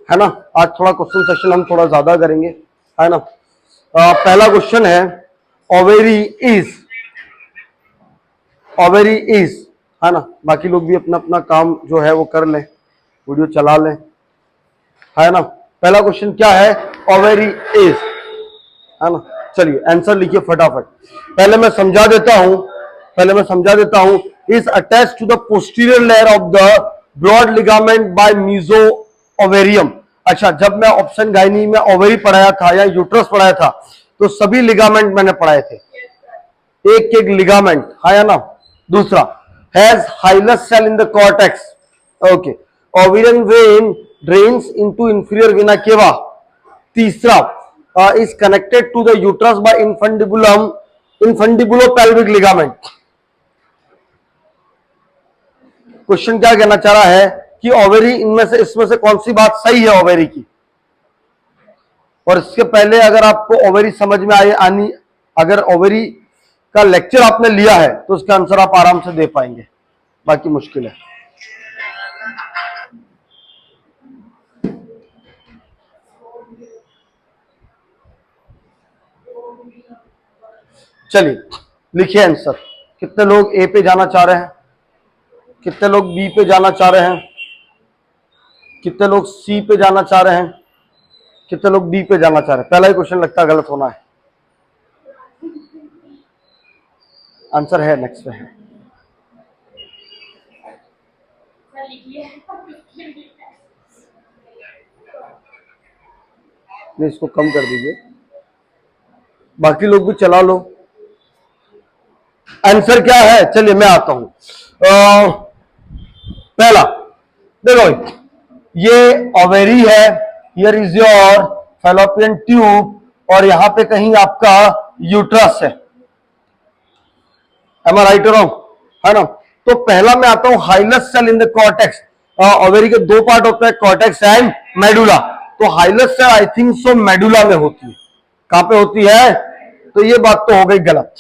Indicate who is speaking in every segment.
Speaker 1: है ना। आज थोड़ा क्वेश्चन सेशन हम थोड़ा ज्यादा करेंगे, है ना। पहला क्वेश्चन है ओवेरी इज, है ना। बाकी लोग भी अपना अपना काम जो है वो कर लें, वीडियो चला लें, है ना। पहला क्वेश्चन क्या है, ओवेरी इज, है ना। चलिए आंसर लिखिए फटाफट। पहले मैं समझा देता हूं is attached to the posterior layer of the broad ligament by mesovarium. अच्छा, जब मैं ऑप्शन गायनी में ओवेरी पढ़ाया था या यूट्रस पढ़ाया था तो सभी लिगामेंट मैंने पढ़ाए थे, एक एक लिगामेंट, है ना। दूसरा, has hilus cell in the cortex, okay. Ovarian vein drains into inferior vena cava. तीसरा, is connected to the uterus by infundibulopelvic ligament। Question क्या कहना चाह रहा है कि ओवेरी इसमें से कौन सी बात सही है ओवेरी की। और इसके पहले अगर आपको ओवेरी समझ में आनी, अगर ओवेरी का लेक्चर आपने लिया है तो उसका आंसर आप आराम से दे पाएंगे, बाकी मुश्किल है। चलिए लिखिए आंसर। कितने लोग ए पे जाना चाह रहे हैं, कितने लोग बी पे जाना चाह रहे हैं, कितने लोग सी पे जाना चाह रहे हैं, कितने लोग डी पे जाना चाह रहे हैं। पहला ही क्वेश्चन लगता है गलत होना है, आंसर है नेक्स्ट पे है। इसको कम कर दीजिए, बाकी लोग भी चला लो। आंसर क्या है, चलिए मैं आता हूं। पहला देखो, ये ओवेरी है, here is your fallopian tube, और यहां पे कहीं आपका यूट्रस है। एम आई राइट और रॉन्ग, है ना। तो पहला मैं आता हूं hilus cell in the cortex. Ovary के दो पार्ट होते हैं, कॉर्टेक्स एंड मेडुला। तो hilus cell I think so medulla में होती है। कहां पे होती है, तो ये बात तो हो गई गलत।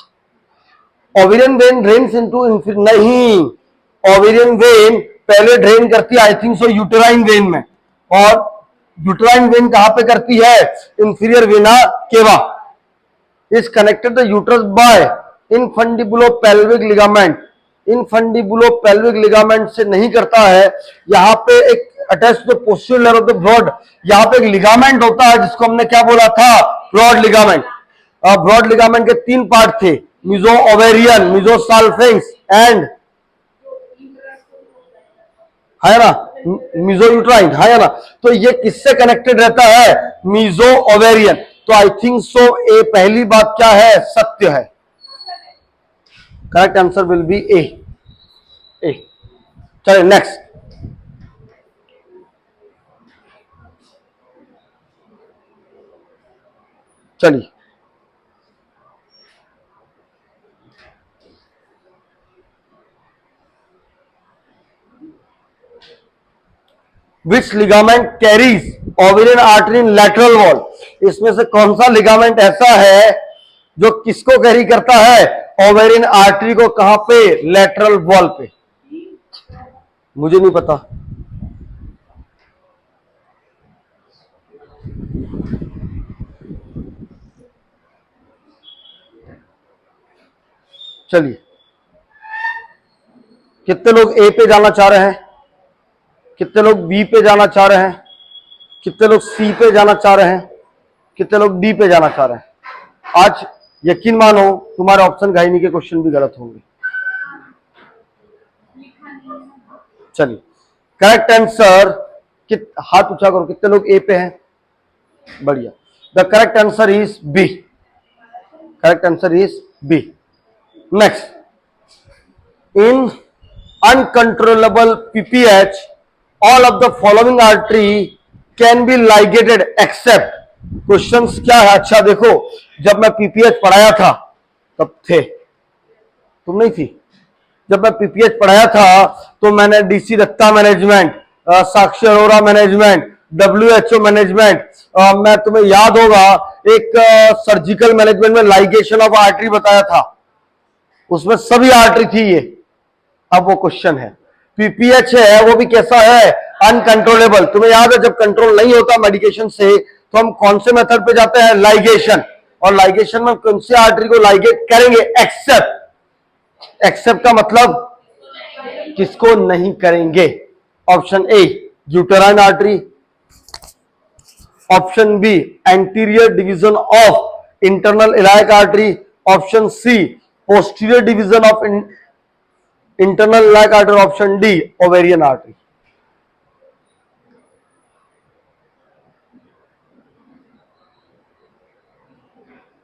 Speaker 1: ओवेरियन वेन ड्रेन्स इनटू नहीं, ओवेरियन वेन पहले ड्रेन करती है I think so uterine vein में, और यूटेराइन वेन कहां पे करती है, inferior vena cava. Is connected the uterus by infundibulopelvic ligament. Infundibulopelvic ligament से नहीं करता है, यहां पे एक attach to the posterior layer of the broad, यहां पे एक लिगामेंट होता है जिसको हमने क्या बोला था, ब्रॉड लिगामेंट। ब्रॉड लिगामेंट के तीन पार्ट थे, मीजो ओवेरियन, मीजो साल्फिंक्स एंड, है ना, मीजो यूट्राइन, है ना। तो ये किससे कनेक्टेड रहता है, मीजो ओवेरियन। तो आई थिंक सो ए पहली बात क्या है, सत्य है। Correct answer will be A. चलिए नेक्स्ट। चलिए which ligament carries ovarian artery in lateral wall. इसमें से कौन सा लिगामेंट ऐसा है जो किसको कैरी करता है, ओवेरियन आर्टरी को। कहां पे, लैटरल वॉल पे। मुझे नहीं पता, चलिए कितने लोग ए पे जाना चाह रहे हैं, कितने लोग बी पे जाना चाह रहे हैं, कितने लोग सी पे जाना चाह रहे हैं, कितने लोग डी पे जाना चाह रहे हैं। आज यकीन मानो तुम्हारे ऑप्शन गायनी के क्वेश्चन भी गलत होंगे। चलिए करेक्ट आंसर, हाथ ऊंचा करो, कितने लोग ए पे हैं, बढ़िया। The correct answer is B, correct answer is B. Next, in uncontrollable PPH all of the following artery can be ligated except. Questions क्या है, अच्छा देखो, जब मैं पीपीएच पढ़ाया था तब थे, तुम नहीं थी। जब मैं पीपीएच पढ़ाया था तो मैंने DC Dutta management, Sakshi Arora management, WHO management, मैं तुम्हें याद होगा एक सर्जिकल मैनेजमेंट में लाइगेशन ऑफ आर्टरी बताया था, उसमें सभी आर्टरी थी ये। अब वो क्वेश्चन है, पीपीएच है वो भी कैसा है, अनकंट्रोलेबल। तुम्हें याद है जब कंट्रोल नहीं होता मेडिकेशन से तो हम कौन से मेथड पे जाते हैं? लाइगेशन। और लाइगेशन में कौन सी आर्टरी को लाइगेट करेंगे? एक्सेप्ट। एक्सेप्ट का मतलब किसको नहीं करेंगे? Option A uterine artery, option B anterior division of internal iliac artery, option C posterior division of internal iliac artery, option D ovarian artery.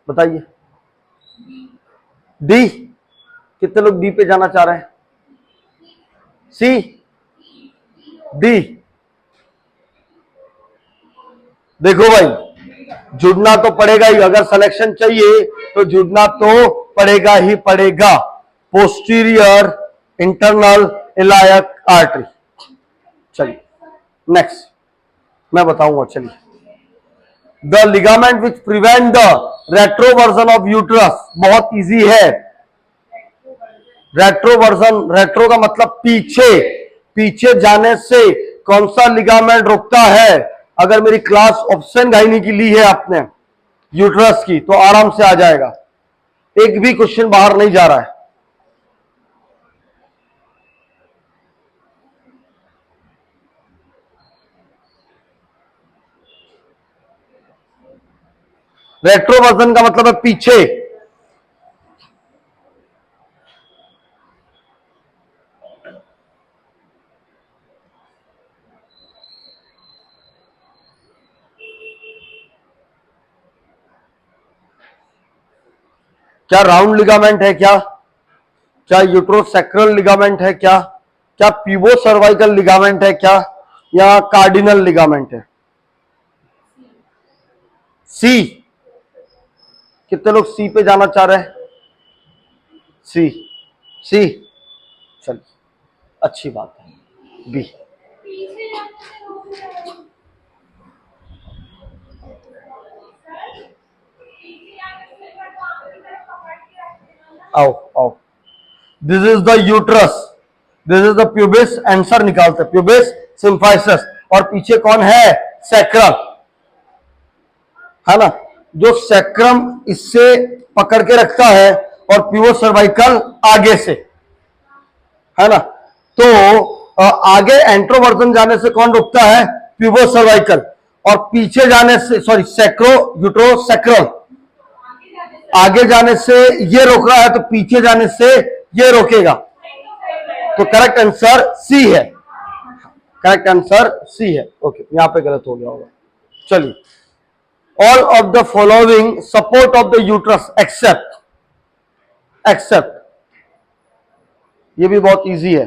Speaker 1: बताइए। डी। कितने लोग डी पे जाना चाह रहे हैं? C, D. देखो भाई जुड़ना तो पड़ेगा ही, अगर सिलेक्शन चाहिए तो जुड़ना तो पड़ेगा ही पड़ेगा। Posterior internal iliac artery. चलिए नेक्स्ट मैं बताऊंगा। चलिए, the ligament which prevent the retroversion of uterus, बहुत इजी है। रेट्रोवर्जन, रेट्रो का मतलब पीछे, पीछे जाने से कौन सा लिगामेंट रुकता है? अगर मेरी क्लास ऑप्शन गाइनी की ली है आपने यूट्रस की तो आराम से आ जाएगा, एक भी क्वेश्चन बाहर नहीं जा रहा है। रेट्रोवर्जन का मतलब है पीछे। क्या राउंड लिगामेंट है? क्या यूट्रोसैक्रल लिगामेंट है? क्या पिवो सर्वाइकल लिगामेंट है? या कार्डिनल लिगामेंट है? सी। कितने लोग सी पे जाना चाह रहे हैं? सी, सी। चलिए अच्छी बात है। बी। आओ आओ, this is the uterus, this is the pubis. Answer निकालते हैं, प्यूबिस सिम्फाइसिस। और पीछे कौन है? सैक्रम, है ना? जो सैक्रम इससे पकड़ के रखता है और प्यूबो सर्वाइकल आगे से, है ना? तो आगे एंट्रोवर्जन जाने से कौन रुकता है? प्यूबो सर्वाइकल। और पीछे जाने से, सॉरी, सैक्रो यूट्रोसैक्रल, आगे जाने से ये रोक रहा है तो पीछे जाने से ये रोकेगा। तो करेक्ट आंसर सी है, करेक्ट आंसर सी है। ओके, यहां पे गलत हो गया होगा। चलिए, all of the following support of the uterus except, except, ये भी बहुत इजी है।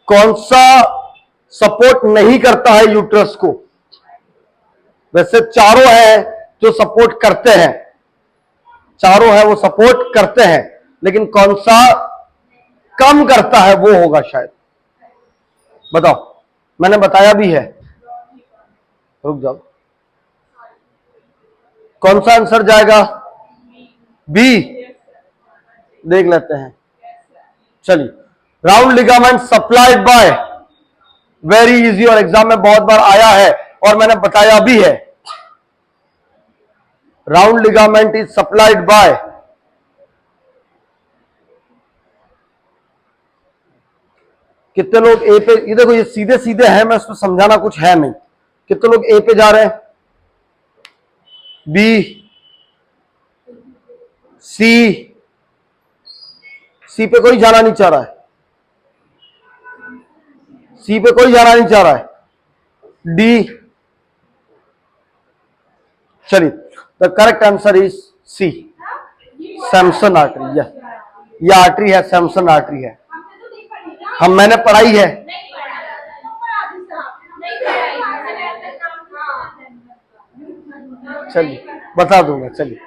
Speaker 1: कौन सा सपोर्ट नहीं करता है यूट्रस को? वैसे चारों है जो सपोर्ट करते हैं, चारों है वो सपोर्ट करते हैं, लेकिन कौन सा कम करता है वो होगा शायद। बताओ, मैंने बताया भी है, रुक जाओ। कौन सा आंसर जाएगा? बी। देख लेते हैं। चलिए, round ligament supplied by, very easy और एग्जाम में बहुत बार आया है और मैंने बताया भी है। Round ligament is supplied by, कितने लोग ए पे? ये देखो, ये सीधे सीधे है, मैं इसमें समझाना कुछ है नहीं। कितने लोग ए पे जा रहे हैं? बी, सी, सी पे कोई जाना नहीं चाह रहा है, सी पे कोई जाना नहीं चाह रहा है। डी। चलिए, the correct answer is C, Sampson artery. यह आर्टरी है, सैमसन आर्टरी है। हम मैंने पढ़ाई है। चलिए बता दूंगा। चलिए,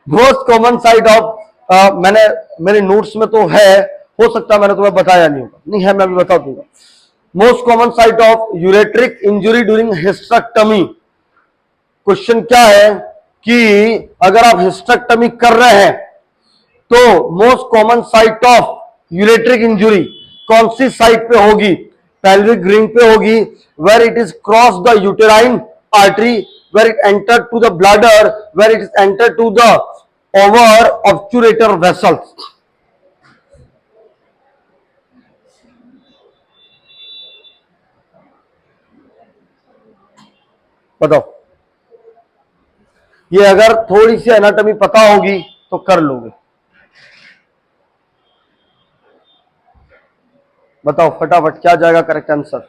Speaker 1: मोस्ट कॉमन साइट ऑफ, मैंने मेरे नोट्स में तो है, हो सकता है मैंने तुम्हें बताया नहीं होगा, नहीं है, मैं भी बता दूंगा। Most common site of ureteric injury during hysterectomy. Question क्या है कि अगर आप हिस्टेक्टमी कर रहे हैं तो most common site of ureteric injury कौन सी साइड पे होगी? पेल्विक रिंग पे होगी, where it is cross the uterine artery, where it enter to the bladder, where it is enter to the over obturator vessels. बताओ, ये अगर थोड़ी सी एनाटॉमी पता होगी तो कर लोगे। बताओ फटाफट, क्या जाएगा करेक्ट आंसर?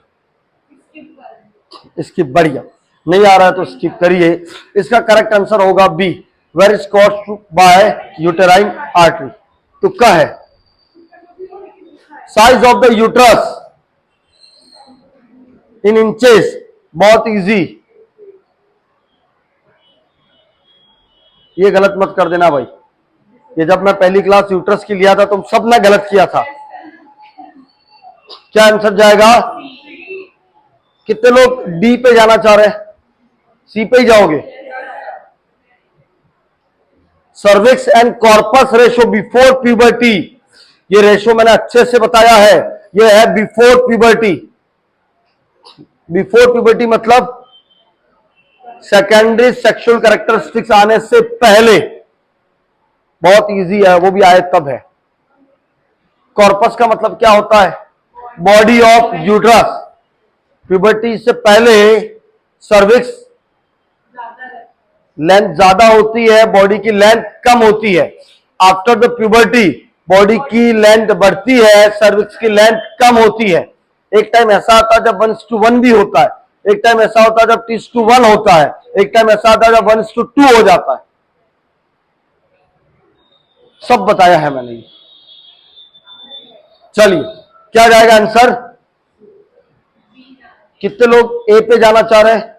Speaker 1: स्किप, बढ़िया। नहीं आ रहा है तो स्किप करिए। इसका करेक्ट आंसर होगा B, where is crossed by uterine artery. तुक्का है। Size of the uterus in inches, बहुत इजी। ये गलत मत कर देना भाई, ये जब मैं पहली क्लास यूट्रस की लिया था तुम सब ने गलत किया था। क्या आंसर जाएगा? कितने लोग डी पे जाना चाह रहे हैं? सी पे ही जाओगे? Cervix and corpus ratio before puberty, ये रेशो मैंने अच्छे से बताया है, ये है बिफोर प्यूबर्टी। बिफोर प्यूबर्टी मतलब सेकेंडरी सेक्सुअल कैरेक्टरिस्टिक्स आने से पहले। बहुत इजी है, वो भी आए तब है। कॉर्पस का मतलब क्या होता है? Body of uterus. प्यूबर्टी से पहले सर्विक्स लेंथ ज्यादा होती है, बॉडी की लेंथ कम होती है। आफ्टर द प्यूबर्टी बॉडी की लेंथ बढ़ती है, सर्विक्स की लेंथ कम होती है। एक टाइम ऐसा आता है जब 1:1 भी होता है, एक टाइम ऐसा होता है जब 2:1 होता है, एक टाइम ऐसा आता है जब 1:2 हो जाता है। सब बताया है मैंने। चलिए, क्या जाएगा आंसर? कितने लोग ए पे जाना चाह रहे हैं?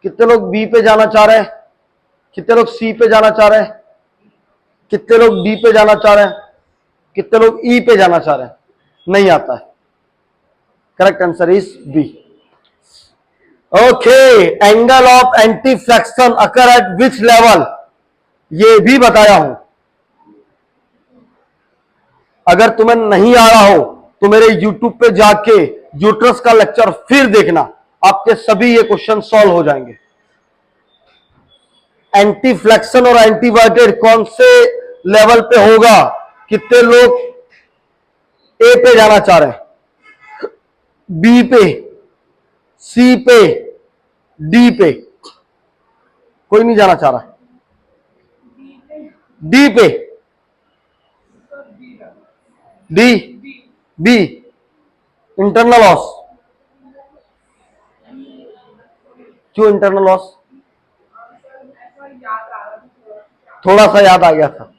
Speaker 1: कितने लोग बी पे जाना चाह रहे हैं? कितने लोग सी पे जाना चाह रहे हैं? कितने लोग डी पे जाना चाह रहे हैं? कितने लोग ई पे जाना चाह रहे हैं? नहीं आता है। Correct answer is B. Okay, angle of anteflexion occur at which level, ये भी बताया हूं। अगर तुम्हें नहीं आ रहा हो तो मेरे YouTube पे जाके यूट्रस का लेक्चर फिर देखना, आपके सभी ये क्वेश्चन सॉल्व हो जाएंगे। एंटी फ्लेक्शन और एंटीवर्टेड कौन से लेवल पे होगा? कितने लोग ए पे जाना चाह रहे हैं? बी पे, सी पे, डी पे? कोई नहीं जाना चाह रहा। डी पे, डी, बी, इंटरनल लॉस। क्यों इंटरनल लॉस? थोड़ा सा याद आ गया था।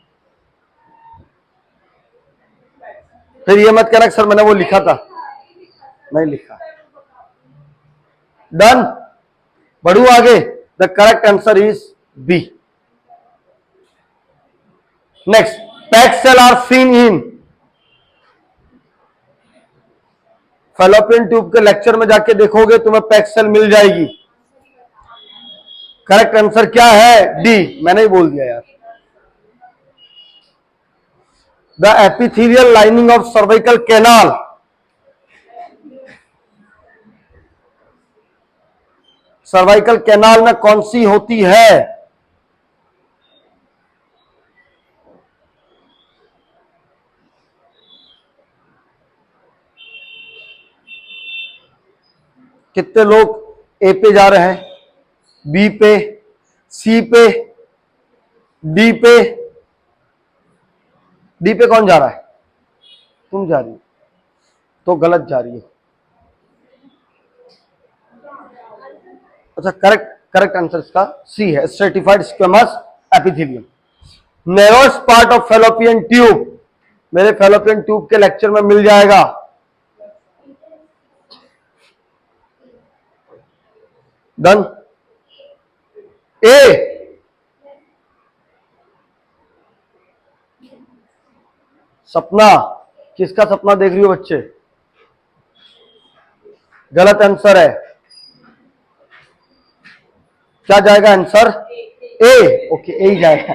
Speaker 1: फिर ये मत कहना सर मैंने वो लिखा था, नहीं लिखा। डन, बढ़ू आगे। The correct answer is B. Next, peg cell are seen in, fallopian tube के लेक्चर में जाके देखोगे तुम्हें पैक सेल मिल जाएगी। करेक्ट आंसर क्या है? डी, मैंने ही बोल दिया यार। The epithelial lining of cervical canal, cervical canal में कौन सी होती है? कितने लोग ए पे जा रहे हैं? बी पे, सी पे, डी पे? डी पे कौन जा रहा है? तुम जा रही हो तो गलत जा रही हो। अच्छा, करेक्ट आंसर इसका सी है, stratified squamous epithelium. Narrowest part of fallopian tube, मेरे फैलोपियन ट्यूब के लेक्चर में मिल जाएगा। डन। ए, सपना, किसका सपना देख रही हो बच्चे? गलत आंसर है। क्या जाएगा आंसर? ए। ओके, ए ही जाएगा।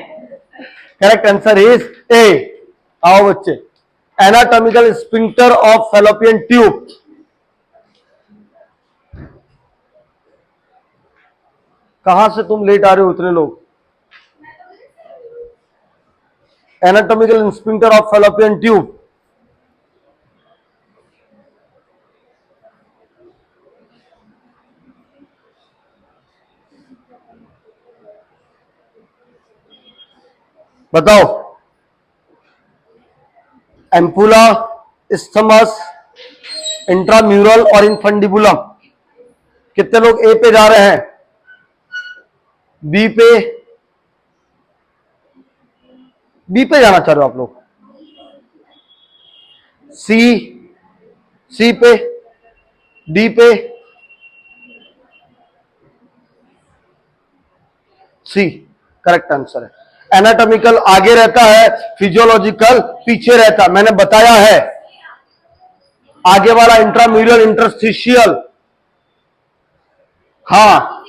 Speaker 1: Correct answer is a. आओ बच्चे, anatomical sphincter of fallopian tube. कहां से तुम लेट आ रहे हो इतने लोग? Anatomical sphincter of fallopian tube. बताओ। एम्पुला, इस्थमस, इंट्राम्यूरल और इनफंडिबुलम। कितने लोग ए पे जा रहे हैं? बी पे? बी पे जाना चाह रहे हो आप लोग? सी? सी पे? डी पे? सी करेक्ट आंसर है। एनाटॉमिकल आगे रहता है, फिजियोलॉजिकल पीछे रहता है। मैंने बताया है आगे वाला इंट्राम्यूरल इंटरस्टिशियल। हाँ,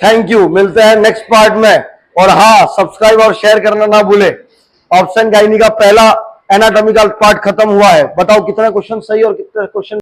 Speaker 1: थैंक यू। मिलते हैं नेक्स्ट पार्ट में। और हाँ, सब्सक्राइब और शेयर करना ना भूले। ऑप्शन गाइनी का पहला एनाटॉमिकल पार्ट खत्म हुआ है। बताओ कितना क्वेश्चन सही और कितने क्वेश्चन